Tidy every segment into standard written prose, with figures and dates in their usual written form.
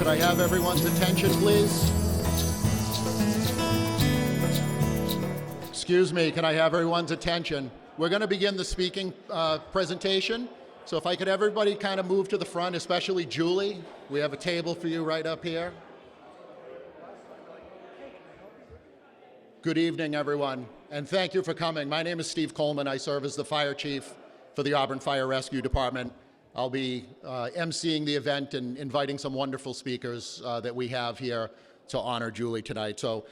Could I have everyone's attention, please? Excuse me, can I have everyone's attention? We're going to begin the speaking presentation. So if I could everybody kind of move to the front, especially Julie. We have a table for you right up here. Good evening, everyone, and thank you for coming. My name is Steve Coleman. I serve as the fire chief for the Auburn Fire Rescue Department. I'll be emceeing the event and inviting some wonderful speakers that we have here to honor Julie tonight. So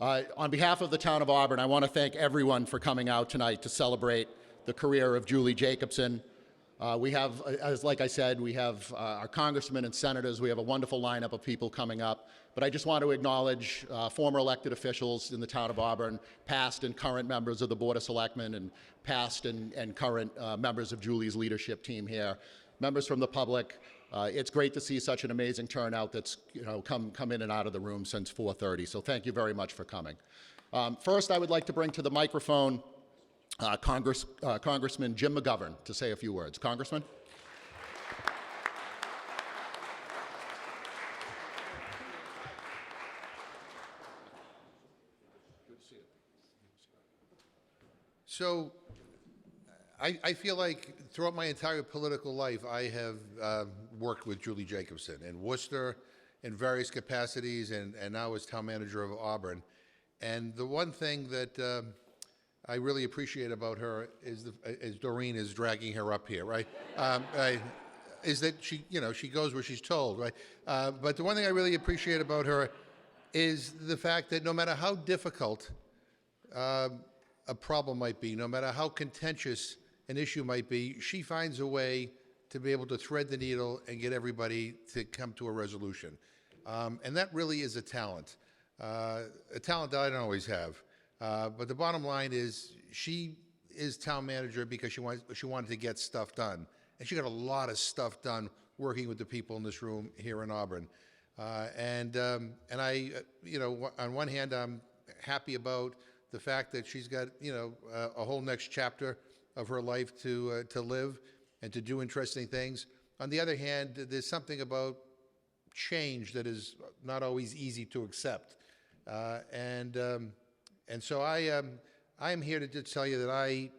on behalf of the town of Auburn, I want to thank everyone for coming out tonight to celebrate the career of Julie Jacobson. We have, like I said, we have our congressmen and senators. We have a wonderful lineup of people coming up. But I just want to acknowledge former elected officials in the town of Auburn, past and current members of the Board of Selectmen, and past and current members of Julie's leadership team here, members from the public. It's great to see such an amazing turnout that's come in and out of the room since 4:30. So thank you very much for coming. First, I would like to bring to the microphone Congressman Jim McGovern to say a few words. Congressman? Good to see you. So I feel like throughout my entire political life, I have worked with Julie Jacobson in Worcester in various capacities and now as town manager of Auburn. And the one thing that I really appreciate about her is, as Doreen is dragging her up here, right? Is that she goes where she's told, right? But the one thing I really appreciate about her is the fact that no matter how difficult a problem might be, no matter how contentious an issue might be, she finds a way to be able to thread the needle and get everybody to come to a resolution. And that really is a talent that I don't always have. But the bottom line is she is town manager because she wanted to get stuff done. And she got a lot of stuff done working with the people in this room here in Auburn. And I, on one hand, I'm happy about the fact that she's got, a whole next chapter of her life to live and to do interesting things. On the other hand, there's something about change that is not always easy to accept. And so I am here to just tell you that I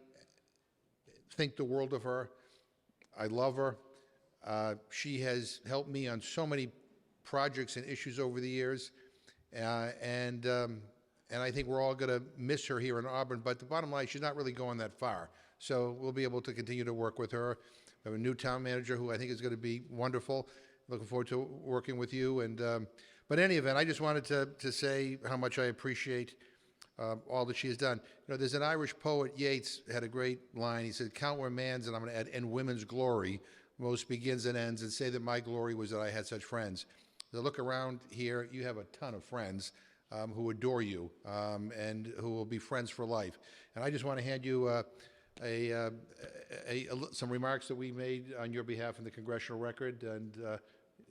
think the world of her. I love her. She has helped me on so many projects and issues over the years. And I think we're all going to miss her here in Auburn. But the bottom line, she's not really going that far. So we'll be able to continue to work with her. We have a new town manager who I think is going to be wonderful. Looking forward to working with you. But in any event, I just wanted to say how much I appreciate all that she has done. There's an Irish poet, Yeats, had a great line. He said, "Count where man's," and I'm going to add, "and women's glory most begins and ends, and say that my glory was that I had such friends." So look around here, you have a ton of friends who adore you and who will be friends for life. And I just want to hand you some remarks that we made on your behalf in the Congressional Record, and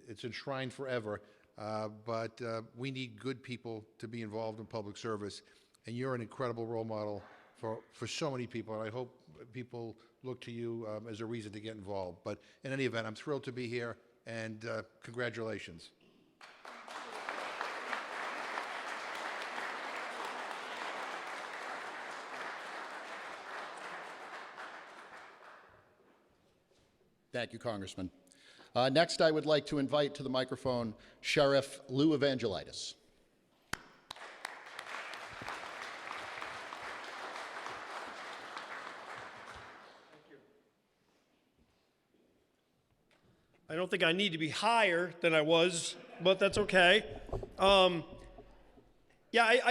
it's enshrined forever. But we need good people to be involved in public service, and you're an incredible role model for so many people, and I hope people look to you as a reason to get involved. But in any event, I'm thrilled to be here, and congratulations. Thank you, Congressman. Next, I would like to invite to the microphone Sheriff Lou Evangelitis. I don't think I need to be higher than I was, but that's okay. I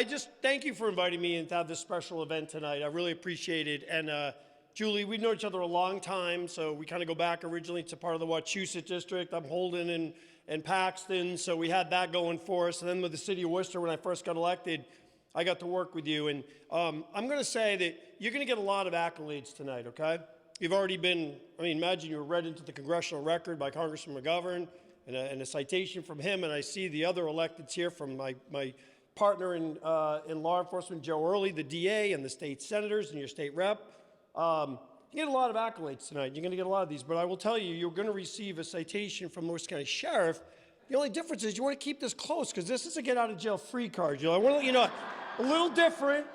just thank you for inviting me and to have this special event tonight. I really appreciate it. And Julie, we've known each other a long time, so we kind of go back originally to part of the Wachusett district. I'm Holden and Paxton, so we had that going for us. And then with the city of Worcester, when I first got elected, I got to work with you. And I'm going to say that you're going to get a lot of accolades tonight, okay? You've already been, imagine you were read into the Congressional Record by Congressman McGovern and a citation from him, and I see the other electeds here from my partner in law enforcement, Joe Early, the DA, and the state senators and your state rep. You get a lot of accolades tonight. You're going to get a lot of these, but I will tell you, you're going to receive a citation from Worcester County Sheriff The only difference is you want to keep this close because this is a get out of jail free card, Jill. I want to let you know, a little different,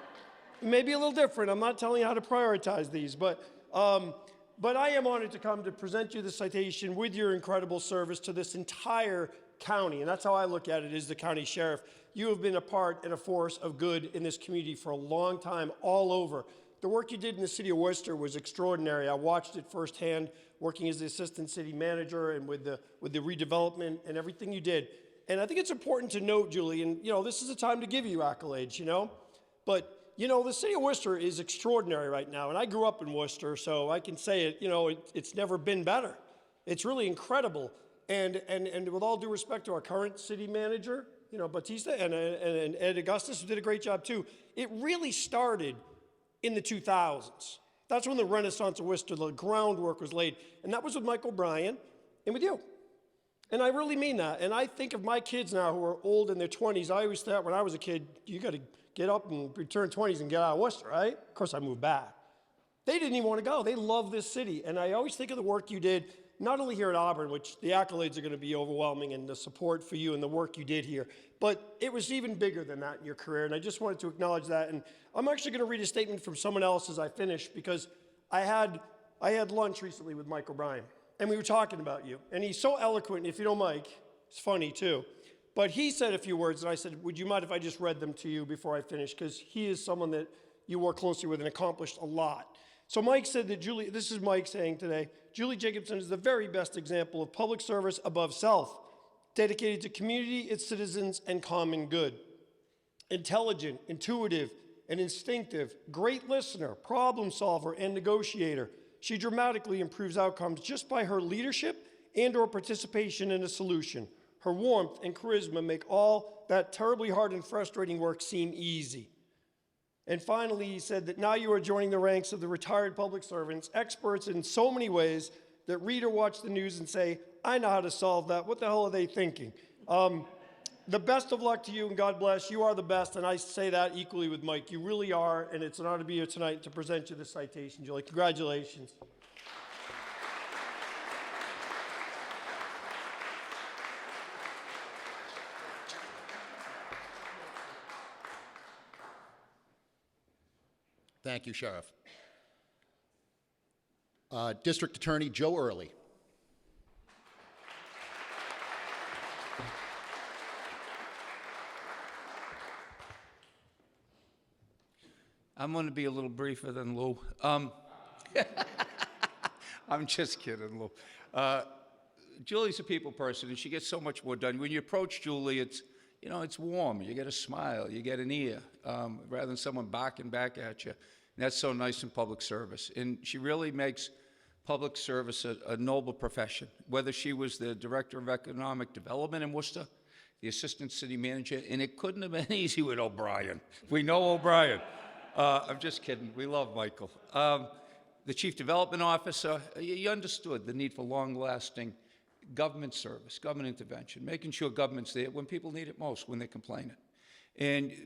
maybe a little different. I'm not telling you how to prioritize these, but I am honored to come to present you the citation with your incredible service to this entire county, and that's how I look at it as the county sheriff. You have been a part and a force of good in this community for a long time, all over. The work you did in the city of Worcester was extraordinary. I watched it firsthand, working as the assistant city manager and with the redevelopment and everything you did. And I think it's important to note, Julie, and this is a time to give you accolades, but the city of Worcester is extraordinary right now, and I grew up in Worcester, so I can say it, it's never been better. It's really incredible. And with all due respect to our current city manager, Batista and Ed Augustus, who did a great job too, it really started in the 2000s. That's when the Renaissance of Worcester, the groundwork was laid. And that was with Mike O'Brien and with you. And I really mean that. And I think of my kids now who are old in their 20s. I always thought when I was a kid, you got to get up and return 20s and get out of Worcester, right? Of course, I moved back. They didn't even want to go. They love this city. And I always think of the work you did, not only here at Auburn, which the accolades are going to be overwhelming, and the support for you and the work you did here, but it was even bigger than that in your career, and I just wanted to acknowledge that. And I'm actually going to read a statement from someone else as I finish, because I had lunch recently with Mike O'Brien, and we were talking about you, and he's so eloquent. If you know Mike, it's funny too, but he said a few words, and I said, would you mind if I just read them to you before I finish, because he is someone that you work closely with and accomplished a lot. So Mike said that this is Mike saying today, Julie Jacobson is the very best example of public service above self, dedicated to community, its citizens, and common good. Intelligent, intuitive, and instinctive, great listener, problem solver, and negotiator. She dramatically improves outcomes just by her leadership and/or participation in a solution. Her warmth and charisma make all that terribly hard and frustrating work seem easy. And finally, he said that now you are joining the ranks of the retired public servants, experts in so many ways that read or watch the news and say, I know how to solve that. What the hell are they thinking? The best of luck to you, and God bless. You are the best, and I say that equally with Mike. You really are, and it's an honor to be here tonight to present you the citation, Julie. Congratulations. Thank you, Sheriff. District Attorney Joe Early. I'm going to be a little briefer than Lou. I'm just kidding, Lou. Julie's a people person, and she gets so much more done. When you approach Julie, it's warm. You get a smile. You get an ear, rather than someone barking back at you. And that's so nice in public service. And she really makes public service a noble profession. Whether she was the Director of Economic Development in Worcester, the Assistant City Manager, and it couldn't have been easy with O'Brien. We know O'Brien. I'm just kidding. We love Michael. The Chief Development Officer, you understood the need for long-lasting government service, government intervention, making sure government's there when people need it most, when they're complaining.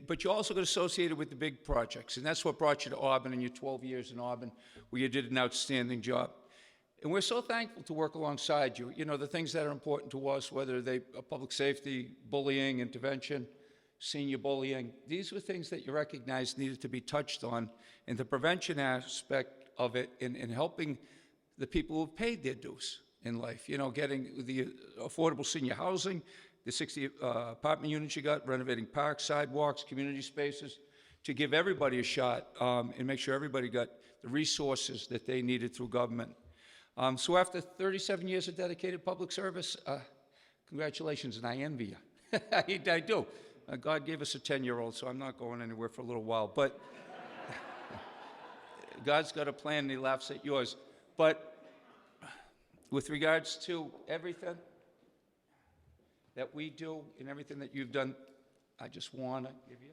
But you also got associated with the big projects, and that's what brought you to Auburn in your 12 years in Auburn, where you did an outstanding job. And we're so thankful to work alongside you. You know, the things that are important to us, whether they are public safety, bullying, intervention, senior bullying, these were things that you recognized needed to be touched on, and the prevention aspect of it in helping the people who've paid their dues in life, getting the affordable senior housing, the 60 apartment units you got, renovating parks, sidewalks, community spaces, to give everybody a shot and make sure everybody got the resources that they needed through government. So after 37 years of dedicated public service, congratulations, and I envy you. I do. God gave us a 10-year-old, so I'm not going anywhere for a little while. But God's got a plan, and he laughs at yours. But with regards to everything that we do and everything that you've done, I just want to give you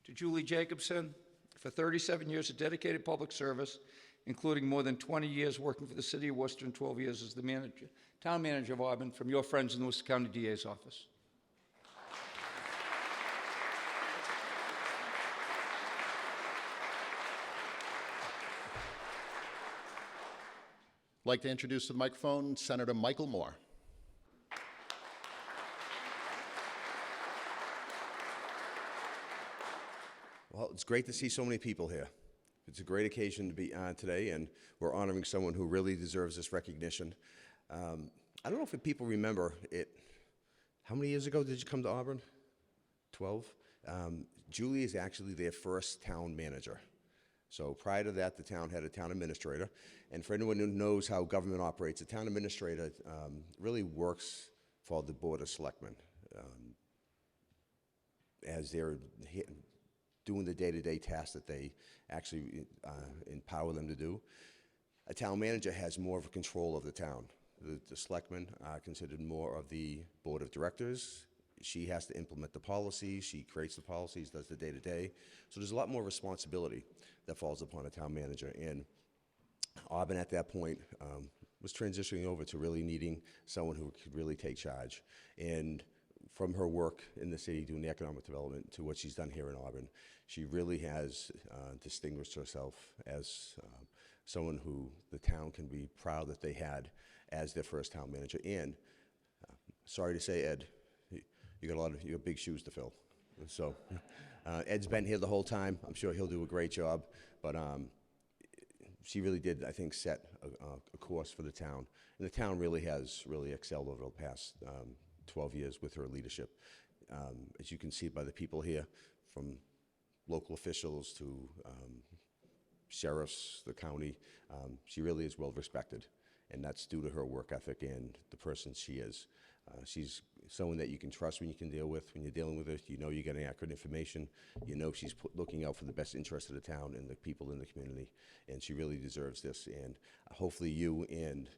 to Julie Jacobson for 37 years of dedicated public service, including more than 20 years working for the city of Worcester and 12 years as the town manager of Auburn, from your friends in the Worcester County DA's office. like to introduce to the microphone Senator Michael Moore. Well, it's great to see so many people here. It's a great occasion to be on today, and we're honoring someone who really deserves this recognition. I don't know if people remember it. How many years ago did you come to Auburn? 12? Julie is actually their first town manager. So prior to that, the town had a town administrator. And for anyone who knows how government operates, a town administrator really works for the Board of Selectmen as they're doing the day-to-day tasks that they actually empower them to do. A town manager has more of a control of the town. The selectmen are considered more of the board of directors. She has to implement the policies, she creates the policies, does the day-to-day. So there's a lot more responsibility that falls upon a town manager. And Auburn at that point was transitioning over to really needing someone who could really take charge. And from her work in the city doing the economic development to what she's done here in Auburn, she really has distinguished herself as someone who the town can be proud that they had as their first town manager. And sorry to say, Ed, you got big shoes to fill. So Ed's been here the whole time. I'm sure he'll do a great job. But she really did, I think, set a course for the town. And the town really has excelled over the past 12 years with her leadership. As you can see by the people here, from local officials to sheriffs, the county, she really is well respected. And that's due to her work ethic and the person she is. She's someone that you can trust when you can deal with. When you're dealing with her, you know you're getting accurate information. You know she's looking out for the best interest of the town and the people in the community. And she really deserves this. And hopefully you and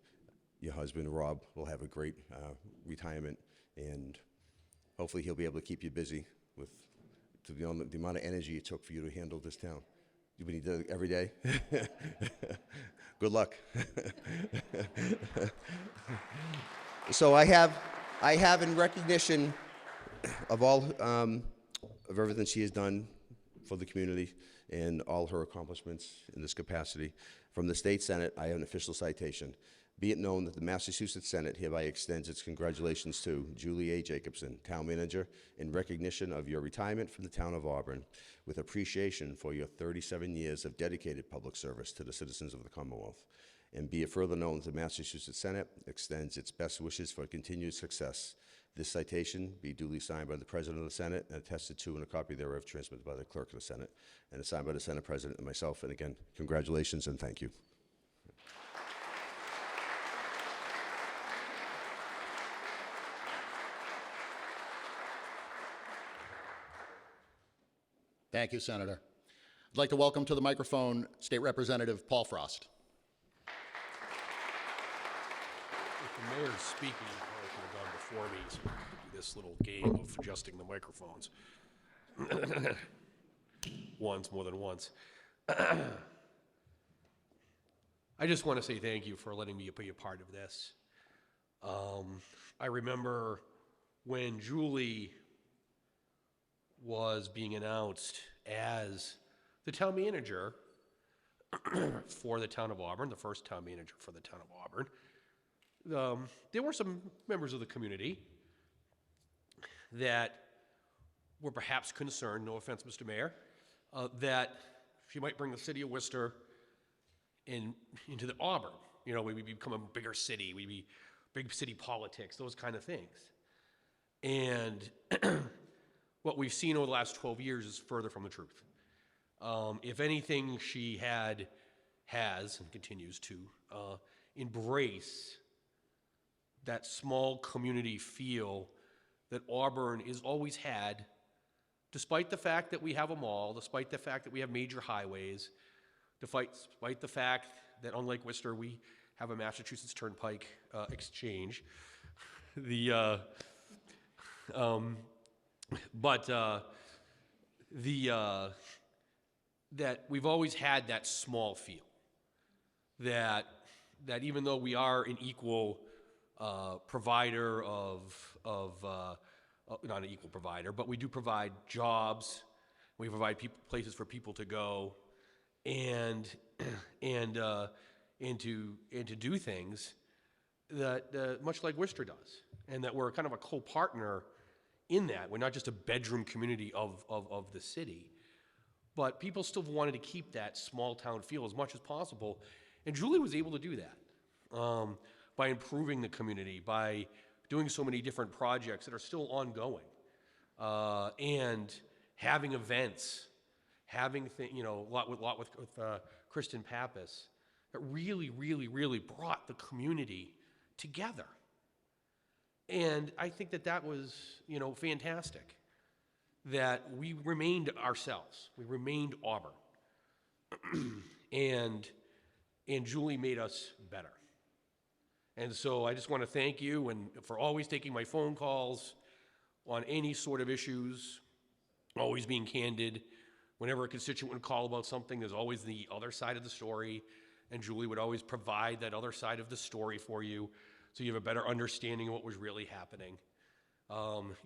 your husband, Rob, will have a great retirement. And hopefully he'll be able to keep you busy with the amount of energy it took for you to handle this town. You've been doing it every day? Good luck. So I have in recognition of all of everything she has done for the community and all her accomplishments in this capacity, from the State Senate, I have an official citation. Be it known that the Massachusetts Senate hereby extends its congratulations to Julie A. Jacobson, Town Manager, in recognition of your retirement from the town of Auburn, with appreciation for your 37 years of dedicated public service to the citizens of the Commonwealth. And be it further known that the Massachusetts Senate extends its best wishes for continued success. This citation be duly signed by the President of the Senate and attested to, and a copy thereof transmitted by the Clerk of the Senate, and signed by the Senate President and myself. And again, congratulations and thank you. Thank you, Senator. I'd like to welcome to the microphone State Representative Paul Frost. If the mayor's speaking, he could have gone before me, so we could do this little game of adjusting the microphones. Once, more than once. I just want to say thank you for letting me be a part of this. I remember when Julie was being announced as the town manager for the town of Auburn, the first town manager for the town of Auburn. There were some members of the community that were perhaps concerned, no offense, Mr. Mayor, that she might bring the city of Worcester into the Auburn. You know, we'd become a bigger city, we'd be big city politics, those kind of things. And what we've seen over the last 12 years is further from the truth. If anything, she has, and continues to, embrace that small community feel that Auburn has always had, despite the fact that we have a mall, despite the fact that we have major highways, despite the fact that, unlike Worcester, we have a Massachusetts Turnpike exchange. That we've always had that small feel, that even though we are an equal provider not an equal provider, but we do provide jobs, we provide places for people to go, and and to do things that much like Worcester does, and that we're kind of a co-partner in that. We're not just a bedroom community of the city, but people still wanted to keep that small town feel as much as possible, and Julie was able to do that by improving the community, by doing so many different projects that are still ongoing, and having events, having a lot with Kristen Pappas, that really brought the community together. And I think that was, fantastic, that we remained ourselves. We remained Auburn. and Julie made us better. And so I just want to thank you and for always taking my phone calls on any sort of issues, always being candid. Whenever a constituent would call about something, there's always the other side of the story, and Julie would always provide that other side of the story for you so you have a better understanding of what was really happening.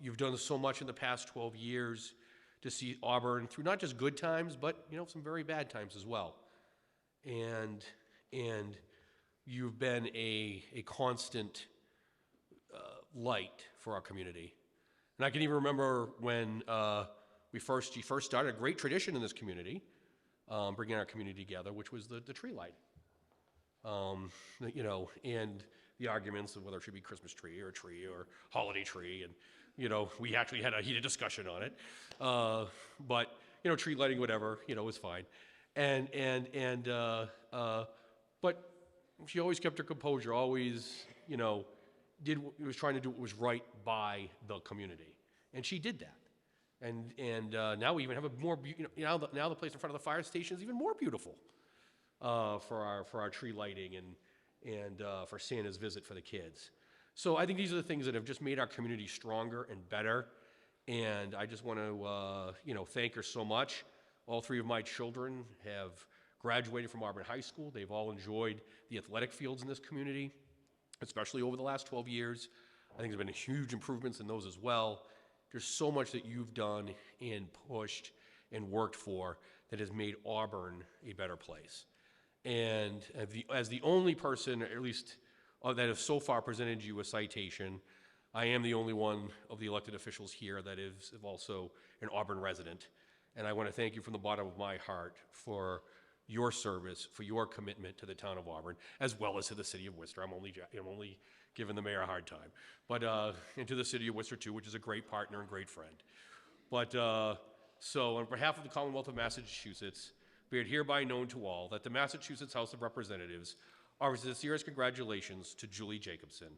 You've done so much in the past 12 years to see Auburn through not just good times, but some very bad times as well. And you've been a constant light for our community. And I can even remember when you first started a great tradition in this community, bringing our community together, which was the tree lighting. And the arguments of whether it should be Christmas tree or holiday tree, and we actually had a heated discussion on it. But tree lighting, whatever, was fine. But she always kept her composure. Always, was trying to do what was right by the community, and she did that. And now we even have a more, now the place in front of the fire station is even more beautiful for our tree lighting and for Santa's visit for the kids. So I think these are the things that have just made our community stronger and better. And I just want to, thank her so much. All three of my children have graduated from Auburn High School. They've all enjoyed the athletic fields in this community, especially over the last 12 years. I think there's been huge improvements in those as well. There's so much that you've done and pushed and worked for that has made Auburn a better place. And as the only person, or at least that has so far presented you a citation, I am the only one of the elected officials here that is also an Auburn resident. And I want to thank you from the bottom of my heart for your service, for your commitment to the town of Auburn, as well as to the city of Worcester. I'm only giving the mayor a hard time. But, and to the city of Worcester too, which is a great partner and great friend. But, so on behalf of the Commonwealth of Massachusetts, be it hereby known to all that the Massachusetts House of Representatives offers the sincerest congratulations to Julie Jacobson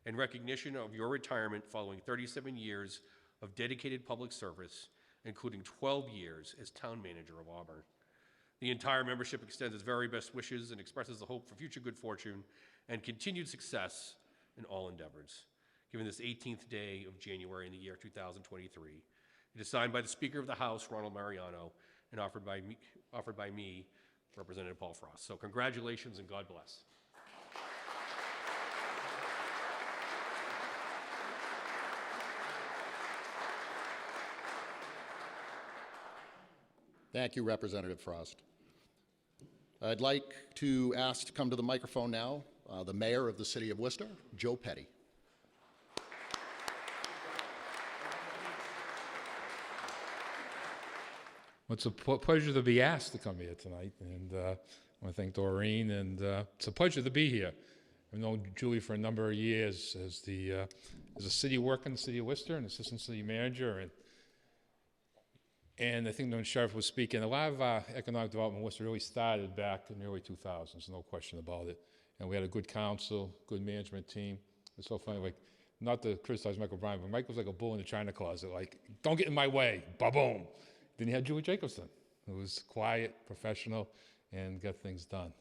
in recognition of your retirement following 37 years of dedicated public service, including 12 years as town manager of Auburn. The entire membership extends its very best wishes and expresses the hope for future good fortune and continued success in all endeavors. Given this 18th day of January in the year 2023, it is signed by the Speaker of the House, Ronald Mariano, and offered by me, Representative Paul Frost. So congratulations and God bless. Thank you, Representative Frost. I'd like to ask to come to the microphone now the mayor of the city of Worcester, Joe Petty. Well, it's a pleasure to be asked to come here tonight, and I want to thank Doreen, and it's a pleasure to be here. I've known Julie for a number of years as a city worker in the city of Worcester, an assistant city manager, and I think when Sheriff was speaking, a lot of economic development in Worcester really started back in the early 2000s, no question about it. And we had a good council, good management team. It's so funny, like, not to criticize Mike O'Brien, but Mike was like a bull in the china closet, like, don't get in my way, ba-boom. Then you had Julie Jacobson, who was quiet, professional, and got things done.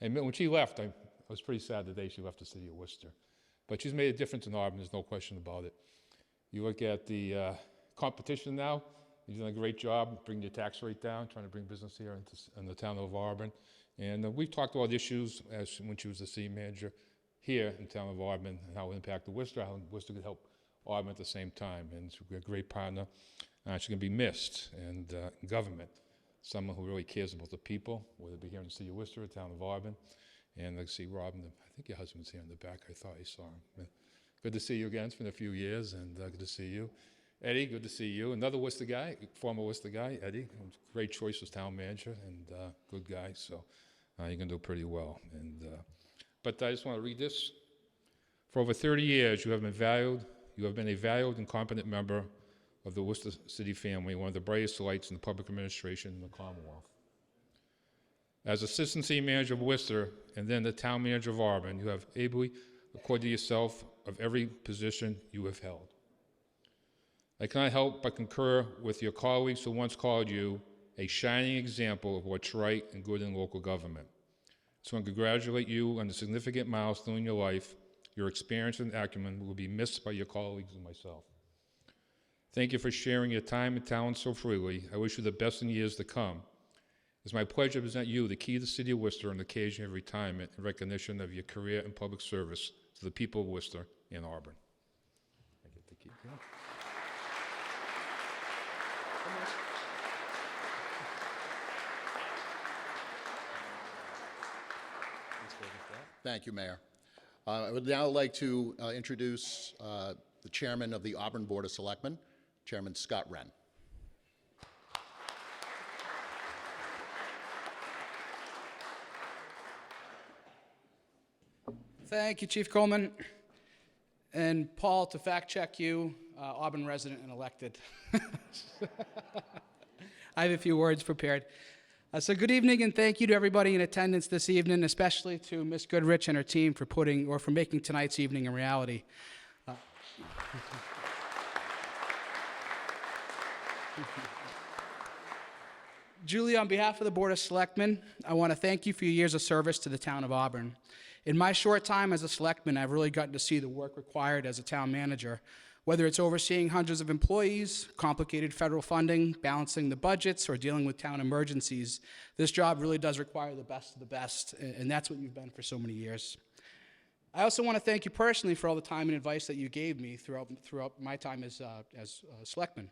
And when she left, I was pretty sad the day she left the city of Worcester. But she's made a difference in Auburn, there's no question about it. You look at the competition now, you've done a great job bringing your tax rate down, trying to bring business here in the town of Auburn. And we've talked about issues when she was the city manager here in the town of Auburn, and how it impacted Worcester, how Worcester could help Auburn at the same time. And she's a great partner. She's going to be missed in government. Someone who really cares about the people, whether it be here in the city of Worcester or the town of Auburn. And I see Robin, I think your husband's here in the back. I thought I saw him. Good to see you again. It's been a few years, and good to see you. Eddie, good to see you. Another Worcester guy, former Worcester guy, Eddie. Great choice as town manager, and good guy, so you're going to do pretty well. But I just want to read this. For over 30 years, you have been a valued and competent member of the Worcester City family, one of the brightest lights in the public administration in the Commonwealth. As Assistant City Manager of Worcester and then the Town Manager of Auburn, you have ably acquitted yourself of every position you have held. I cannot help but concur with your colleagues who once called you a shining example of what's right and good in local government. So I congratulate you on the significant milestone in your life. Your experience and acumen will be missed by your colleagues and myself. Thank you for sharing your time and talent so freely. I wish you the best in years to come. It's my pleasure to present you the key to the City of Worcester on the occasion of retirement in recognition of your career and public service to the people of Worcester and Auburn. I get to keep going. Thank you, Mayor. I would now like to introduce the Chairman of the Auburn Board of Selectmen, Chairman Scott WRENN. Thank you, Chief Coleman. And Paul, to fact check you, Auburn resident and elected. I have a few words prepared. So good evening and thank you to everybody in attendance this evening, especially to Ms. Goodrich and her team for making tonight's evening a reality. Julie, on behalf of the Board of Selectmen, I want to thank you for your years of service to the town of Auburn. In my short time as a selectman, I've really gotten to see the work required as a town manager, whether it's overseeing hundreds of employees, complicated federal funding, balancing the budgets, or dealing with town emergencies. This job really does require the best of the best, and that's what you've been for so many years. I also want to thank you personally for all the time and advice that you gave me throughout my time as selectman.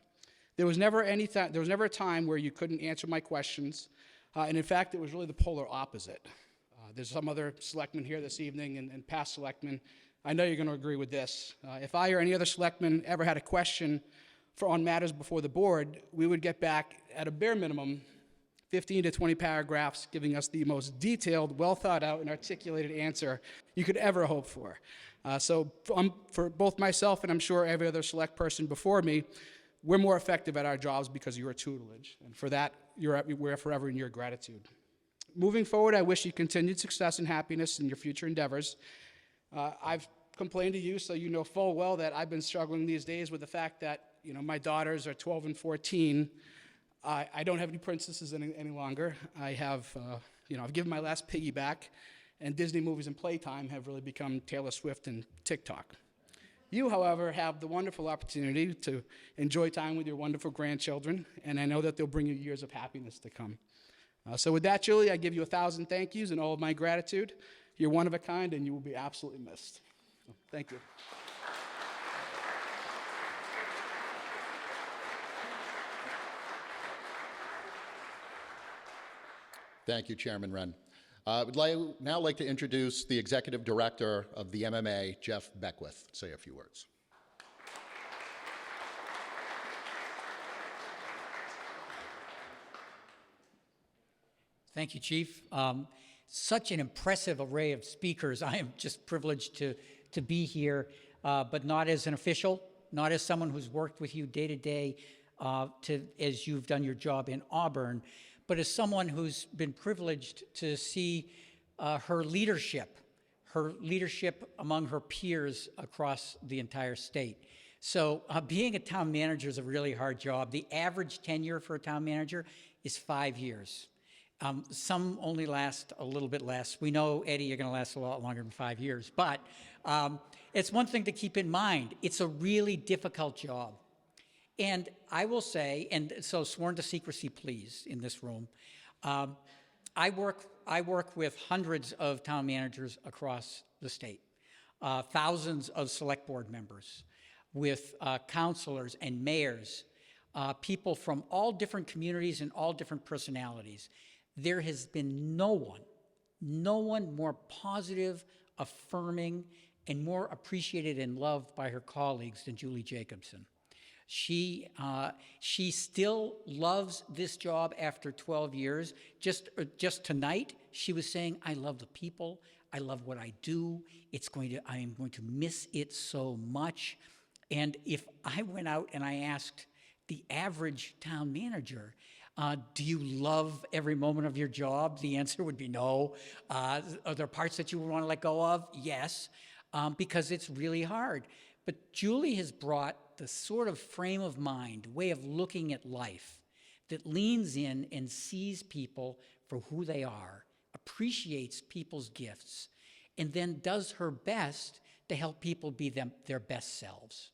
There was never a time where you couldn't answer my questions, and in fact, it was really the polar opposite. There's some other selectmen here this evening and past selectmen. I know you're going to agree with this. If I or any other selectman ever had a question on matters before the board, we would get back, at a bare minimum, 15 to 20 paragraphs giving us the most detailed, well-thought-out, and articulated answer you could ever hope for. So for both myself and I'm sure every other select person before me, we're more effective at our jobs because of your tutelage. And for that, we're forever in your gratitude. Moving forward, I wish you continued success and happiness in your future endeavors. I've complained to you, so you know full well that I've been struggling these days with the fact that my daughters are 12 and 14. I don't have any princesses any longer. I have, I've given my last piggy back, and Disney movies and playtime have really become Taylor Swift and TikTok. You, however, have the wonderful opportunity to enjoy time with your wonderful grandchildren, and I know that they'll bring you years of happiness to come. So with that, Julie, I give you 1,000 thank yous and all of my gratitude. You're one of a kind, and you will be absolutely missed. So, thank you. Thank you, Chairman WRENN. I would now like to introduce the Executive Director of the MMA, Jeff Beckwith, to say a few words. Thank you, Chief. Such an impressive array of speakers. I am just privileged to be here, but not as an official, not as someone who's worked with you day to day as you've done your job in Auburn, but as someone who's been privileged to see her leadership among her peers across the entire state. So being a town manager is a really hard job. The average tenure for a town manager is 5 years. Some only last a little bit less. We know, Eddie, you're going to last a lot longer than 5 years. But it's one thing to keep in mind. It's a really difficult job. And I will say, and so sworn to secrecy, please, in this room, I work with hundreds of town managers across the state, thousands of select board members, with councilors and mayors, people from all different communities and all different personalities. There has been no one No one more positive, affirming, and more appreciated and loved by her colleagues than Julie Jacobson. She still loves this job after 12 years. Just tonight, she was saying, I love the people. I love what I do. I am going to miss it so much. And if I went out and I asked the average town manager, do you love every moment of your job? The answer would be no. Are there parts that you would want to let go of? Yes, because it's really hard. But Julie has brought the sort of frame of mind, way of looking at life that leans in and sees people for who they are, appreciates people's gifts, and then does her best to help people be their best selves.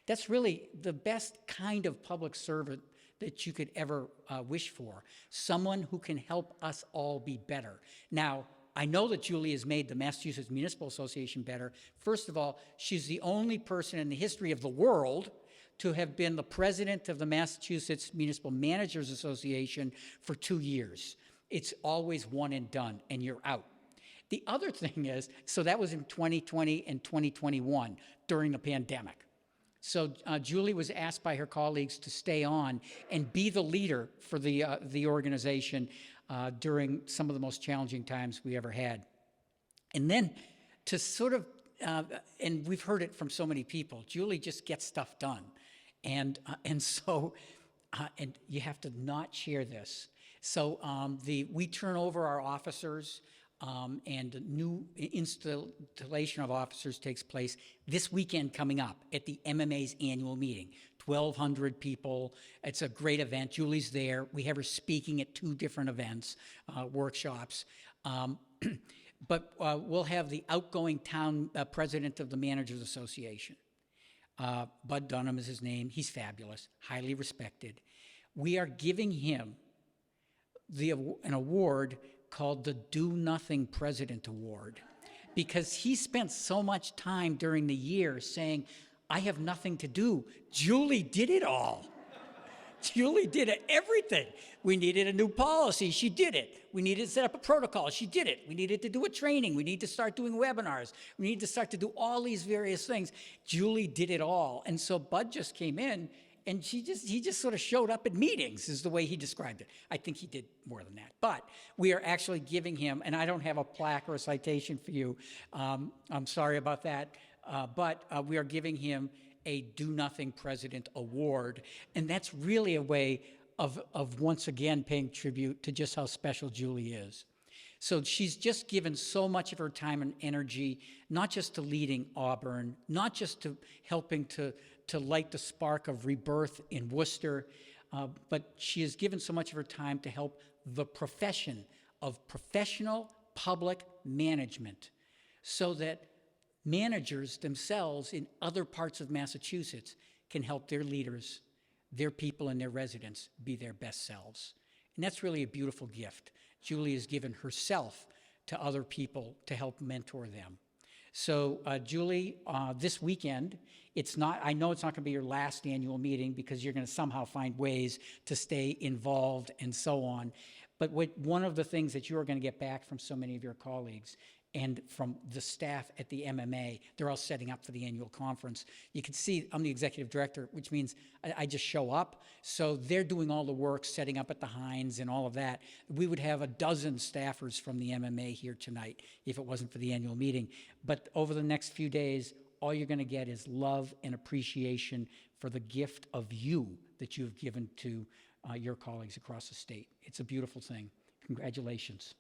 That's really the best kind of public servant that you could ever wish for, someone who can help us all be better. Now, I know that Julie has made the Massachusetts Municipal Association better. First of all, she's the only person in the history of the world to have been the president of the Massachusetts Municipal Managers Association for 2 years. It's always one and done, and you're out. The other thing is, so that was in 2020 and 2021 during the pandemic. So Julie was asked by her colleagues to stay on and be the leader for the organization during some of the most challenging times we ever had. And then to sort of, and we've heard it from so many people, Julie just gets stuff done. And so you have to not share this. So we turn over our officers, and a new installation of officers takes place this weekend coming up at the MMA's annual meeting. 1,200 people. It's a great event. Julie's there. We have her speaking at 2 different events, workshops. But we'll have the outgoing town president of the Managers Association. Bud Dunham is his name. He's fabulous, highly respected. We are giving him an award called the Do Nothing President Award, because he spent so much time during the year saying, I have nothing to do. Julie did it all. Julie did everything. We needed a new policy. She did it. We needed to set up a protocol. She did it. We needed to do a training. We need to start doing webinars. We need to start to do all these various things. Julie did it all. And so Bud just came in, and he just sort of showed up at meetings, is the way he described it. I think he did more than that. But we are actually giving him, and I don't have a plaque or a citation for you. I'm sorry about that. But we are giving him a Do Nothing President Award. And that's really a way of once again paying tribute to just how special Julie is. So she's just given so much of her time and energy, not just to leading Auburn, not just to helping to light the spark of rebirth in Worcester, but she has given so much of her time to help the profession of professional public management, so that managers themselves in other parts of Massachusetts can help their leaders, their people, and their residents be their best selves. And that's really a beautiful gift. Julie has given herself to other people to help mentor them. So Julie, this weekend, I know it's not going to be your last annual meeting, because you're going to somehow find ways to stay involved and so on. But one of the things that you're going to get back from so many of your colleagues and from the staff at the MMA, they're all setting up for the annual conference. You can see I'm the executive director, which means I just show up. So they're doing all the work, setting up at the Hines and all of that. We would have 12 staffers from the MMA here tonight if it wasn't for the annual meeting. But over the next few days, all you're going to get is love and appreciation for the gift of you that you've given to your colleagues across the state. It's a beautiful thing. Congratulations.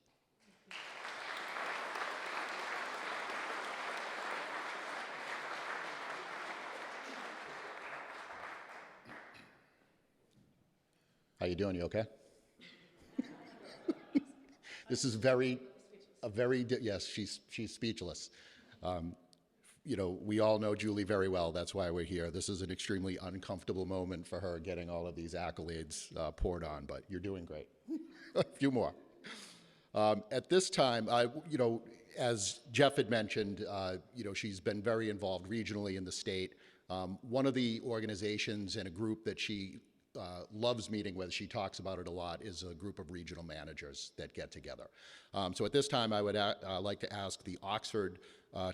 How you doing? You okay? This is yes, she's speechless. You know, we all know Julie very well. That's why we're here. This is an extremely uncomfortable moment for her, getting all of these accolades poured on, but you're doing great. A few more. At this time, you know, as Jeff had mentioned, you know, she's been very involved regionally in the state. One of the organizations and a group that she loves meeting with, she talks about it a lot, is a group of regional managers that get together. So at this time, I would like to ask the Oxford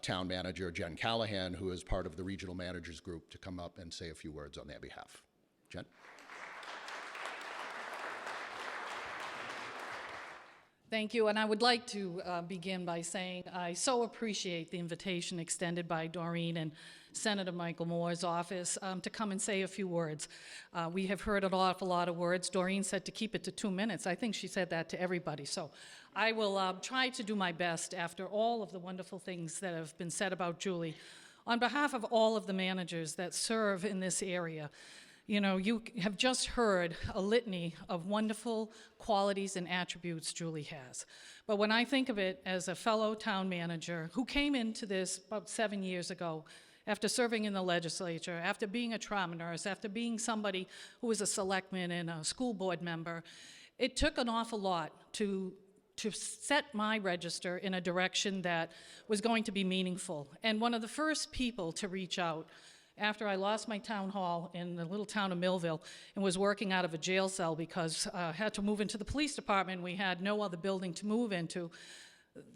town manager, Jen Callahan, who is part of the regional managers group, to come up and say a few words on their behalf. Jen? Thank you, and I would like to begin by saying I so appreciate the invitation extended by Doreen and Senator Michael Moore's office to come and say a few words. We have heard an awful lot of words. Doreen said to keep it to 2 minutes. I think she said that to everybody, so I will try to do my best after all of the wonderful things that have been said about Julie. On behalf of all of the managers that serve in this area, you know, you have just heard a litany of wonderful qualities and attributes Julie has. But when I think of it as a fellow town manager who came into this about 7 years ago, after serving in the legislature, after being a trauma nurse, after being somebody who was a selectman and a school board member, it took an awful lot to set my register in a direction that was going to be meaningful. And one of the first people to reach out after I lost my town hall in the little town of Millville and was working out of a jail cell because I had to move into the police department. We had no other building to move into.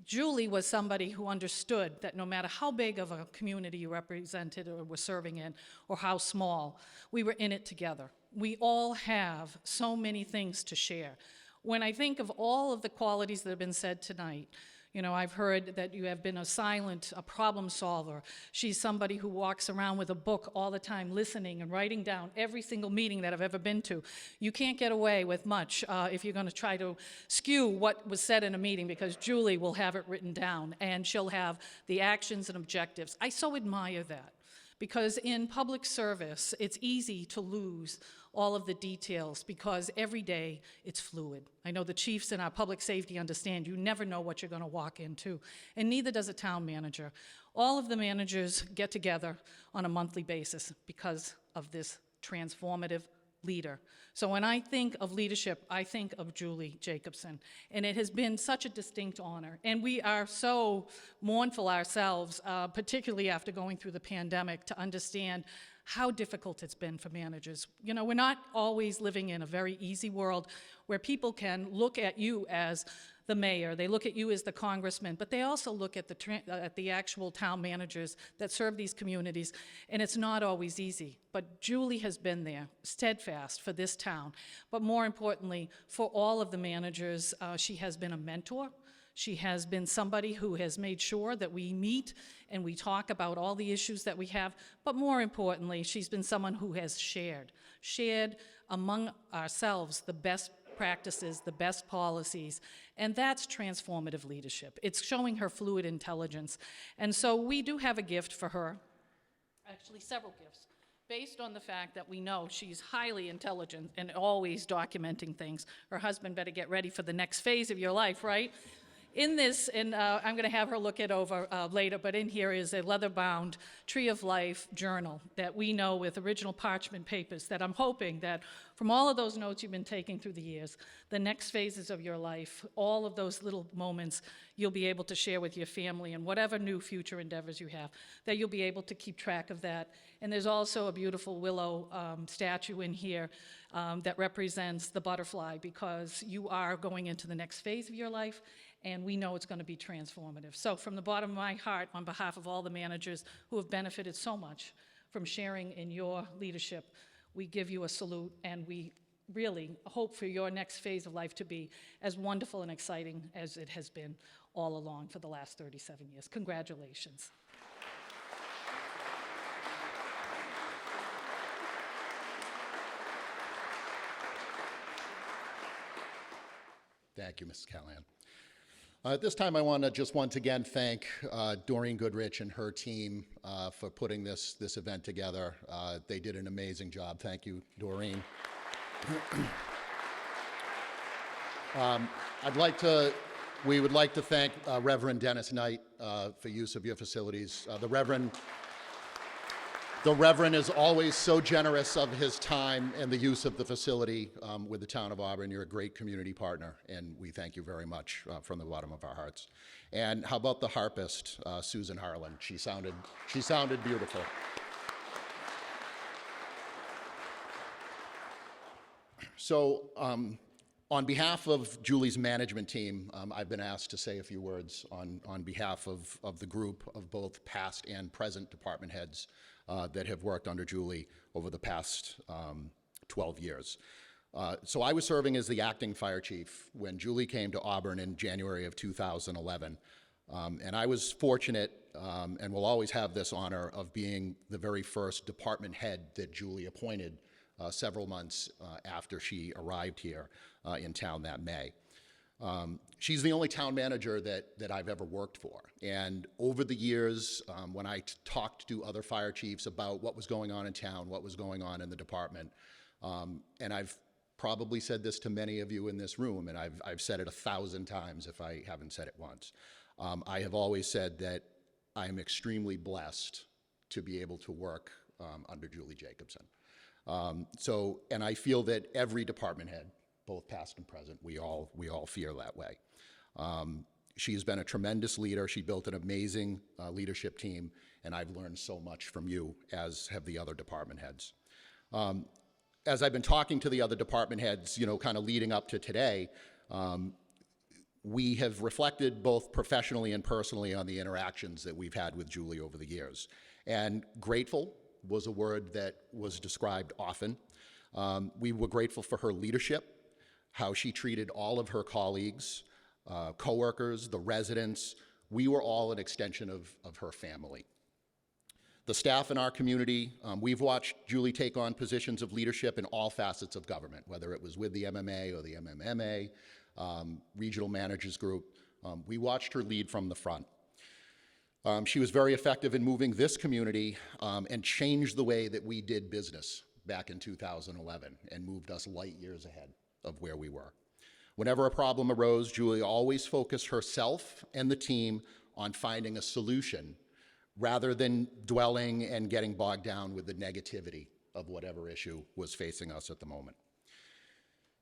Julie was somebody who understood that no matter how big of a community you represented or were serving in, or how small, we were in it together. We all have so many things to share. When I think of all of the qualities that have been said tonight, you know, I've heard that you have been a problem solver. She's somebody who walks around with a book all the time, listening and writing down every single meeting that I've ever been to. You can't get away with much if you're going to try to skew what was said in a meeting, because Julie will have it written down, and she'll have the actions and objectives. I so admire that, because in public service, it's easy to lose all of the details because every day it's fluid. I know the chiefs in our public safety understand you never know what you're going to walk into, and neither does a town manager. All of the managers get together on a monthly basis because of this transformative leader. So when I think of leadership, I think of Julie Jacobson, and it has been such a distinct honor. And we are so mournful ourselves, particularly after going through the pandemic, to understand how difficult it's been for managers. You know, we're not always living in a very easy world where people can look at you as the mayor, they look at you as the congressman, but they also look at the actual town managers that serve these communities, and it's not always easy. But Julie has been there, steadfast for this town, but more importantly, for all of the managers. She has been a mentor. She has been somebody who has made sure that we meet and we talk about all the issues that we have, but more importantly, she's been someone who has shared among ourselves the best practices, the best policies, and that's transformative leadership. It's showing her fluid intelligence. And so we do have a gift for her, actually several gifts, based on the fact that we know she's highly intelligent and always documenting things. Her husband better get ready for the next phase of your life, right? In this, and I'm going to have her look it over later, but in here is a leather-bound Tree of Life journal that we know with original parchment papers that I'm hoping that from all of those notes you've been taking through the years, the next phases of your life, all of those little moments you'll be able to share with your family and whatever new future endeavors you have, that you'll be able to keep track of that. And there's also a beautiful willow statue in here that represents the butterfly, because you are going into the next phase of your life, and we know it's going to be transformative. So from the bottom of my heart, on behalf of all the managers who have benefited so much from sharing in your leadership, we give you a salute, and we really hope for your next phase of life to be as wonderful and exciting as it has been all along for the last 37 years. Congratulations. Thank you, Mrs. Callahan. At this time, I want to just once again thank Doreen Goodrich and her team for putting this event together. They did an amazing job. Thank you, Doreen. We would like to thank Reverend Dennis Knight for use of your facilities. The Reverend is always so generous of his time and the use of the facility with the town of Auburn. You're a great community partner, and we thank you very much from the bottom of our hearts. And how about the harpist, Susan Harlan? She sounded beautiful. So, on behalf of Julie's management team, I've been asked to say a few words on behalf of the group of both past and present department heads that have worked under Julie over the past 12 years. So I was serving as the acting fire chief when Julie came to Auburn in January of 2011. And I was fortunate, and will always have this honor, of being the very first department head that Julie appointed several months after she arrived here in town that May. She's the only town manager that I've ever worked for. And over the years, when I talked to other fire chiefs about what was going on in town, what was going on in the department, and I've probably said this to many of you in this room, and I've said it 1,000 times if I haven't said it once. I have always said that I am extremely blessed to be able to work under Julie Jacobson. And I feel that every department head, both past and present, we all feel that way. She has been a tremendous leader. She built an amazing leadership team, and I've learned so much from you, as have the other department heads. As I've been talking to the other department heads, kind of leading up to today, we have reflected both professionally and personally on the interactions that we've had with Julie over the years. And grateful was a word that was described often. We were grateful for her leadership, how she treated all of her colleagues, coworkers, the residents. We were all an extension of her family. The staff in our community, we've watched Julie take on positions of leadership in all facets of government, whether it was with the MMA or the MMMA, regional managers group. We watched her lead from the front. She was very effective in moving this community and changed the way that we did business back in 2011 and moved us light years ahead of where we were. Whenever a problem arose, Julie always focused herself and the team on finding a solution rather than dwelling and getting bogged down with the negativity of whatever issue was facing us at the moment.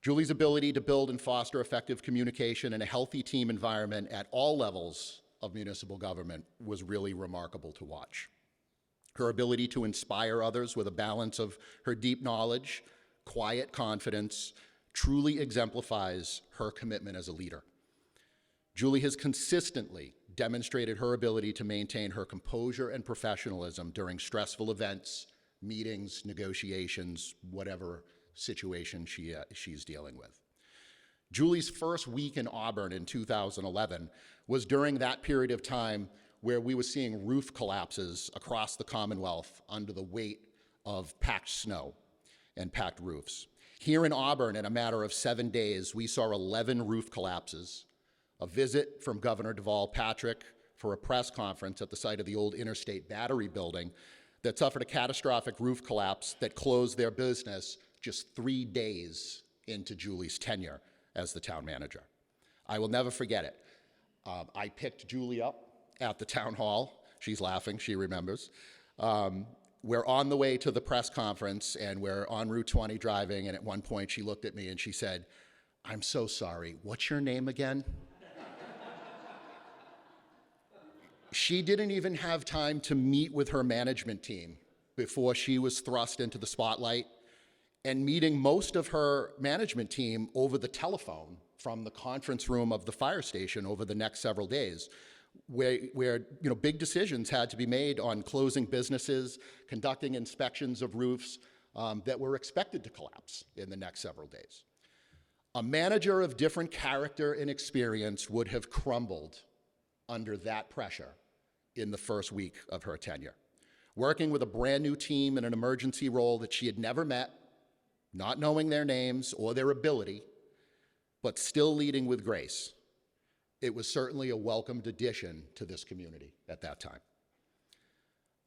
Julie's ability to build and foster effective communication and a healthy team environment at all levels of municipal government was really remarkable to watch. Her ability to inspire others with a balance of her deep knowledge, quiet confidence, truly exemplifies her commitment as a leader. Julie has consistently demonstrated her ability to maintain her composure and professionalism during stressful events, meetings, negotiations, whatever situation she's dealing with. Julie's first week in Auburn in 2011 was during that period of time where we were seeing roof collapses across the Commonwealth under the weight of packed snow and packed roofs. Here in Auburn, in a matter of 7 days, we saw 11 roof collapses, a visit from Governor Deval Patrick for a press conference at the site of the old Interstate Battery building that suffered a catastrophic roof collapse that closed their business just 3 days into Julie's tenure as the town manager. I will never forget it. I picked Julie up at the town hall. She's laughing, she remembers. We're on the way to the press conference, and we're on Route 20 driving, and at one point she looked at me and she said, "I'm so sorry, what's your name again?" She didn't even have time to meet with her management team before she was thrust into the spotlight and meeting most of her management team over the telephone from the conference room of the fire station over the next several days, where big decisions had to be made on closing businesses, conducting inspections of roofs that were expected to collapse in the next several days. A manager of different character and experience would have crumbled under that pressure in the first week of her tenure. Working with a brand new team in an emergency role that she had never met, not knowing their names or their ability, but still leading with grace. It was certainly a welcomed addition to this community at that time.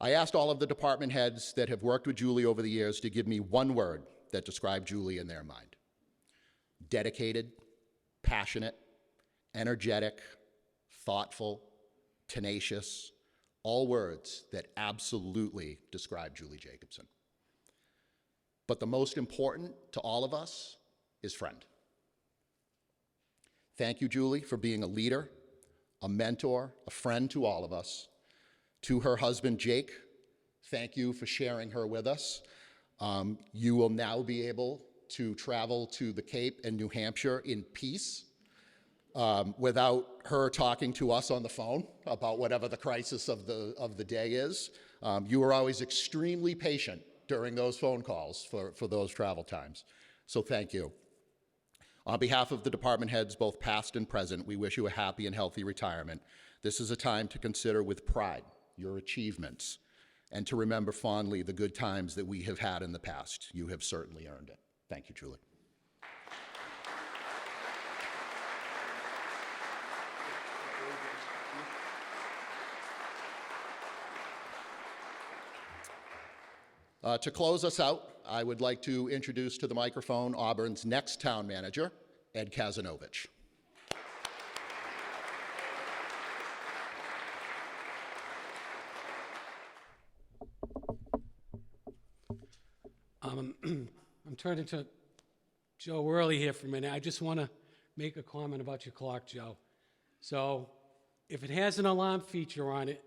I asked all of the department heads that have worked with Julie over the years to give me one word that described Julie in their mind. Dedicated, passionate, energetic, thoughtful, tenacious, all words that absolutely describe Julie Jacobson. But the most important to all of us is friend. Thank you, Julie, for being a leader, a mentor, a friend to all of us. To her husband, Jake, thank you for sharing her with us. You will now be able to travel to the Cape and New Hampshire in peace without her talking to us on the phone about whatever the crisis of the day is. You were always extremely patient during those phone calls for those travel times. So thank you. On behalf of the department heads, both past and present, we wish you a happy and healthy retirement. This is a time to consider with pride your achievements and to remember fondly the good times that we have had in the past. You have certainly earned it. Thank you, Julie. To close us out, I would like to introduce to the microphone Auburn's next town manager, Ed Kazanovich. I'm turning to Joe Worley here for a minute. I just want to make a comment about your clock, Joe. So if it has an alarm feature on it,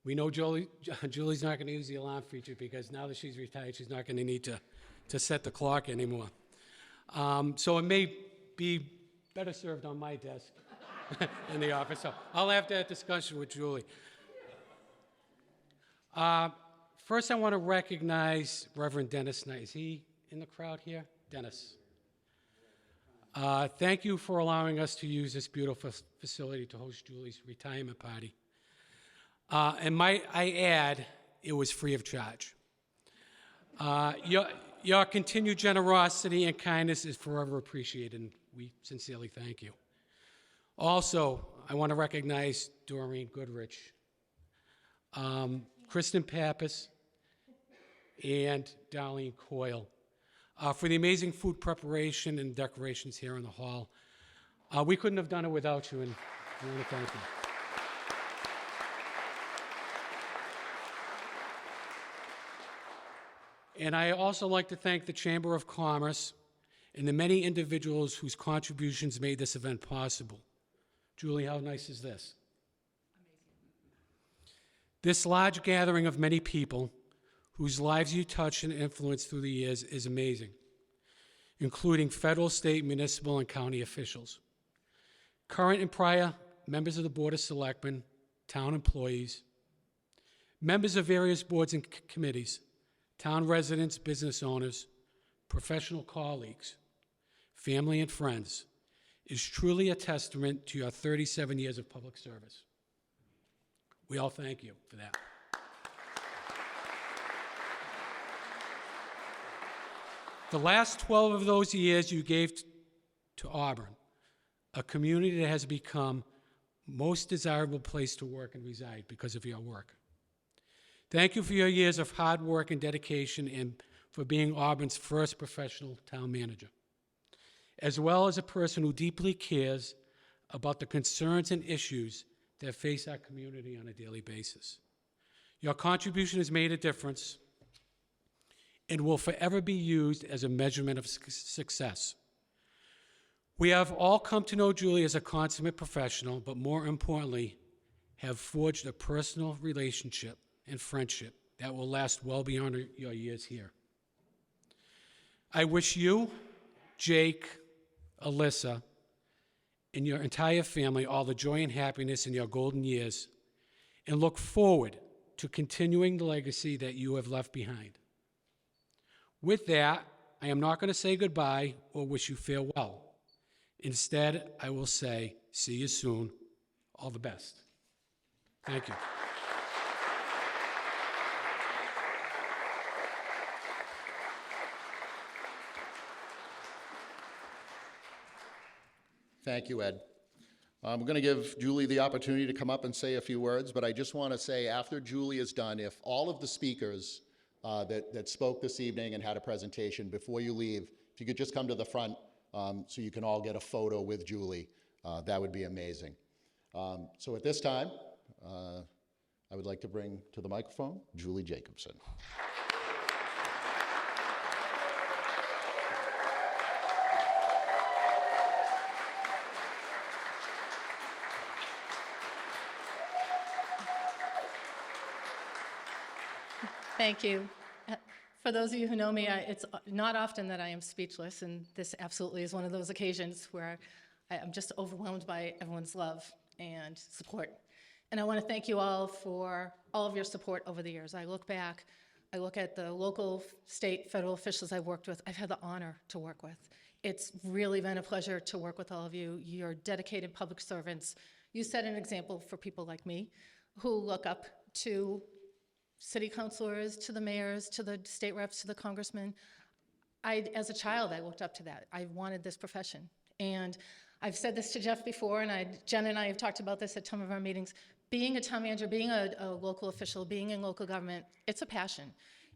we know Julie's not going to use the alarm feature because now that she's retired, she's not going to need to set the clock anymore. So it may be better served on my desk in the office. So I'll have that discussion with Julie. First, I want to recognize Reverend Dennis Knight. Is he in the crowd here? Dennis. Thank you for allowing us to use this beautiful facility to host Julie's retirement party. And might I add, it was free of charge. Your continued generosity and kindness is forever appreciated, and we sincerely thank you. Also, I want to recognize Doreen Goodrich, Kristen Pappas, and Darlene Coyle for the amazing food preparation and decorations here in the hall. We couldn't have done it without you, and I want to thank you. And I also like to thank the Chamber of Commerce and the many individuals whose contributions made this event possible. Julie, how nice is this? Amazing. This large gathering of many people whose lives you touched and influenced through the years is amazing, including federal, state, municipal, and county officials, current and prior members of the Board of Selectmen, town employees, members of various boards and committees, town residents, business owners, professional colleagues, family and friends, is truly a testament to your 37 years of public service. We all thank you for that. The last 12 of those years you gave to Auburn, a community that has become most desirable place to work and reside because of your work. Thank you for your years of hard work and dedication and for being Auburn's first professional town manager, as well as a person who deeply cares about the concerns and issues that face our community on a daily basis. Your contribution has made a difference and will forever be used as a measurement of success. We have all come to know Julie as a consummate professional, but more importantly, have forged a personal relationship and friendship that will last well beyond your years here. I wish you, Jake, Alyssa, and your entire family all the joy and happiness in your golden years, and look forward to continuing the legacy that you have left behind. With that, I am not going to say goodbye or wish you farewell. Instead, I will say, see you soon. All the best. Thank you. Thank you, Ed. I'm going to give Julie the opportunity to come up and say a few words, but I just want to say after Julie is done, if all of the speakers that spoke this evening and had a presentation, before you leave, if you could just come to the front so you can all get a photo with Julie, that would be amazing. So at this time, I would like to bring to the microphone Julie Jacobson. Thank you. For those of you who know me, it's not often that I am speechless, and this absolutely is one of those occasions where I'm just overwhelmed by everyone's love and support. And I want to thank you all for all of your support over the years. I look back, I look at the local, state, federal officials I've worked with. I've had the honor to work with. It's really been a pleasure to work with all of you. You're dedicated public servants. You set an example for people like me who look up to city councilors, to the mayors, to the state reps, to the congressmen. As a child, I looked up to that. I wanted this profession. And I've said this to Jeff before, and Jen and I have talked about this at some of our meetings. Being a town manager, being a local official, being in local government, it's a passion.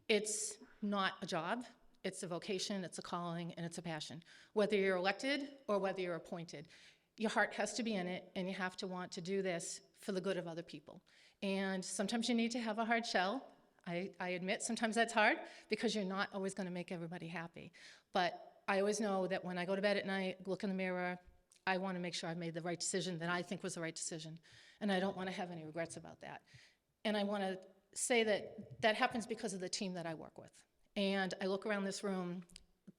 It's not a job. It's a vocation, it's a calling, and it's a passion. Whether you're elected or whether you're appointed, your heart has to be in it, and you have to want to do this for the good of other people. And sometimes you need to have a hard shell. I admit sometimes that's hard because you're not always going to make everybody happy. But I always know that when I go to bed at night, look in the mirror, I want to make sure I made the right decision that I think was the right decision. And I don't want to have any regrets about that. And I want to say that that happens because of the team that I work with. And I look around this room,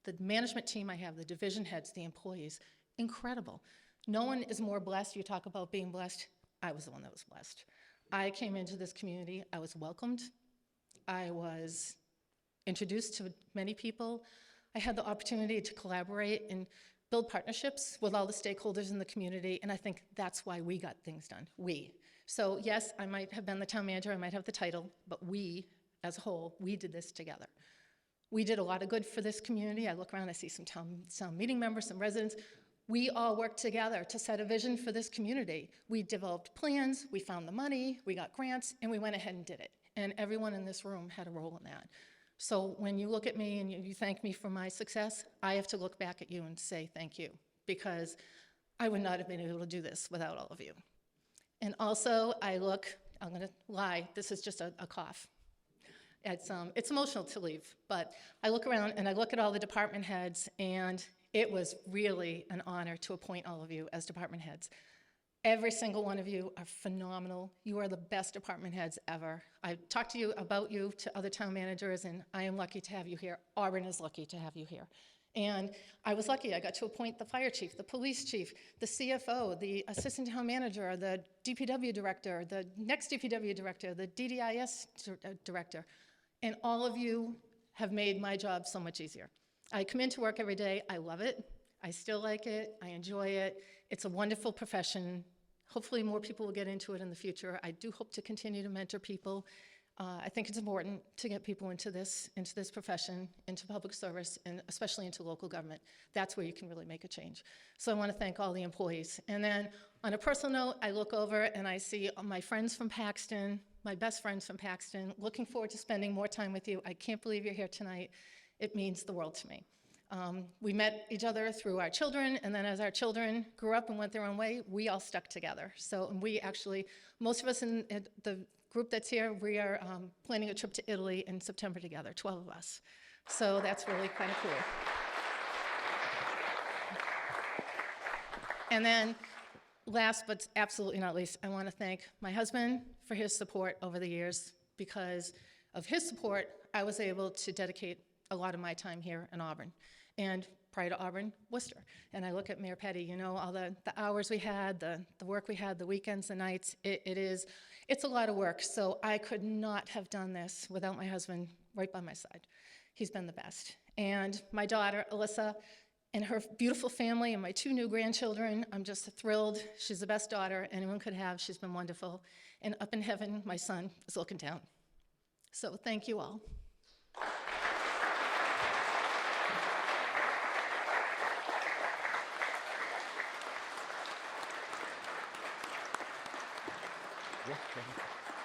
the management team I have, the division heads, the employees, incredible. No one is more blessed. You talk about being blessed. I was the one that was blessed. I came into this community, I was welcomed, I was introduced to many people. I had the opportunity to collaborate and build partnerships with all the stakeholders in the community, and I think that's why we got things done, we. So yes, I might have been the town manager, I might have the title, but we, as a whole, we did this together. We did a lot of good for this community. I look around, I see some meeting members, some residents. We all worked together to set a vision for this community. We developed plans, we found the money, we got grants, and we went ahead and did it. And everyone in this room had a role in that. So when you look at me and you thank me for my success, I have to look back at you and say thank you, because I would not have been able to do this without all of you. And also, I'm gonna lie, this is just a cough. It's emotional to leave, but I look around and I look at all the department heads, and it was really an honor to appoint all of you as department heads. Every single one of you are phenomenal. You are the best department heads ever. I've talked to you about you to other town managers, and I am lucky to have you here. Auburn is lucky to have you here. And I was lucky. I got to appoint the fire chief, the police chief, the CFO, the assistant town manager, the DPW director, the next DPW director, the DDIS director. And all of you have made my job so much easier. I come into work every day. I love it. I still like it. I enjoy it. It's a wonderful profession. Hopefully more people will get into it in the future. I do hope to continue to mentor people. I think it's important to get people into this profession, into public service, and especially into local government. That's where you can really make a change. So I want to thank all the employees. And then on a personal note, I look over and I see my friends from Paxton, my best friends from Paxton, looking forward to spending more time with you. I can't believe you're here tonight. It means the world to me. We met each other through our children, and then as our children grew up and went their own way, we all stuck together. So we actually, most of us in the group that's here, we are planning a trip to Italy in September together, 12 of us. So that's really kind of cool. And then last but absolutely not least, I want to thank my husband for his support over the years. Because of his support, I was able to dedicate a lot of my time here in Auburn. And prior to Auburn, Worcester. And I look at Mayor Petty, you know, all the hours we had, the work we had, the weekends, the nights, it's a lot of work. So I could not have done this without my husband right by my side. He's been the best. And my daughter, Alyssa, and her beautiful family, and my 2 new grandchildren, I'm just thrilled. She's the best daughter anyone could have. She's been wonderful. And up in heaven, my son is looking down. So thank you all.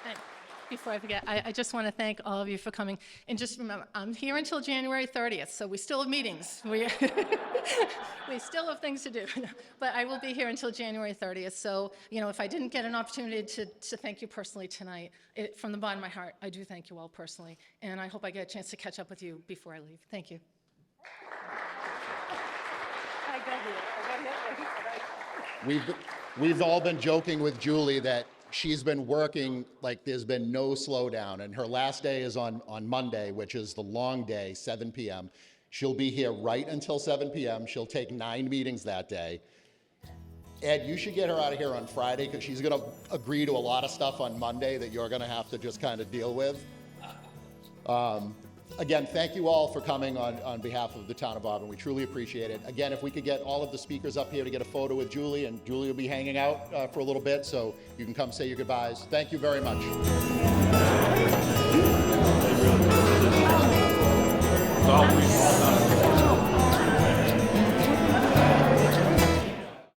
And before I forget, I just want to thank all of you for coming. And just remember, I'm here until January 30th, so we still have meetings. We still have things to do. But I will be here until January 30th. So, you know, if I didn't get an opportunity to thank you personally tonight, from the bottom of my heart, I do thank you all personally. And I hope I get a chance to catch up with you before I leave. Thank you. We've all been joking with Julie that she's been working like there's been no slowdown, and her last day is on Monday, which is the long day, 7 p.m. She'll be here right until 7 p.m. She'll take 9 meetings that day. Ed, you should get her out of here on Friday because she's going to agree to a lot of stuff on Monday that you're going to have to just kind of deal with. Again, thank you all for coming on behalf of the town of Auburn. We truly appreciate it. Again, if we could get all of the speakers up here to get a photo with Julie, and Julie will be hanging out for a little bit, so you can come say your goodbyes. Thank you very much.